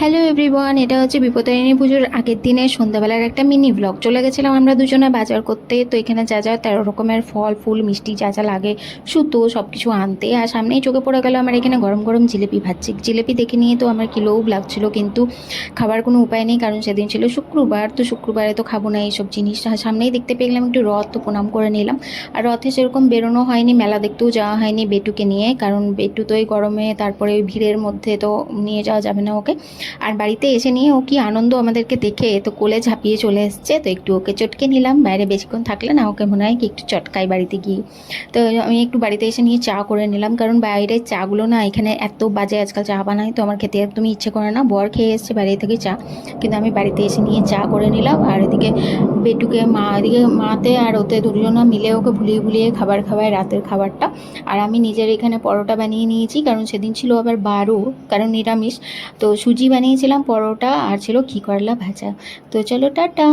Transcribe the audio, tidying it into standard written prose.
Hello everyone, এটা হচ্ছে বিপত্তারিণী পুজোর আগের দিনের সন্ধ্যাবেলার একটা মিনি ব্লগ। চলে গেছিলাম আমরা দুজনে বাজার করতে। তো এখানে যা যা 13 রকমের ফল ফুল মিষ্টি যা যা লাগে সুতো সব কিছু আনতে। আর সামনেই চোখে পড়ে গেল আমার এখানে গরম গরম জিলিপি ভাজছি। জিলিপি দেখে নিয়ে তো আমার কি লোভ লাগছিল, কিন্তু খাবার কোনো উপায় নেই, কারণ সেদিন ছিল শুক্রবার। তো শুক্রবারে তো খাবো না এইসব জিনিস। সামনেই দেখতে পেলাম একটু রথ, তো প্রণাম করে নিলাম। আর রথে সেরকম বেরোনো হয়নি, মেলা দেখতেও যাওয়া হয়নি বেটুকে নিয়ে, কারণ বেটু তো এই গরমে তারপরে ওই ভিড়ের মধ্যে তো নিয়ে যাওয়া যাবে না ওকে। আর বাড়িতে এসে নিয়ে ও কি আনন্দ আমাদেরকে দেখে, তো কোলে ঝাঁপিয়ে চলে এসছে। তো একটু ওকে চটকে নিলাম, বাইরে বেশিক্ষণ থাকলে না ওকে মনে হয় কি একটু চটকাই বাড়িতে গিয়ে। তো আমি একটু বাড়িতে এসে নিয়ে চা করে নিলাম, কারণ বাইরের চাগুলো না এখানে এত বাজে আজকাল চা বানায়, তো আমার খেতে একদমই ইচ্ছে করে না। বর খেয়ে এসছে বাইরে থেকে চা, কিন্তু আমি বাড়িতে এসে নিয়ে চা করে নিলাম। আর এদিকে বেটুকে মা, এদিকে মাতে আর ওতে দুজনা মিলে ওকে ভুলিয়ে ভুলিয়ে খাবার খাওয়ায় রাতের খাবারটা। আর আমি নিজের এখানে পরোটা বানিয়ে নিয়েছি, কারণ সেদিন ছিল আবার 12, কারণ নিরামিষ। তো সুজি বানিয়েছিলাম, পরোটা, আর ছিল ঘি করলা ভাজা। তো চলো টাটা।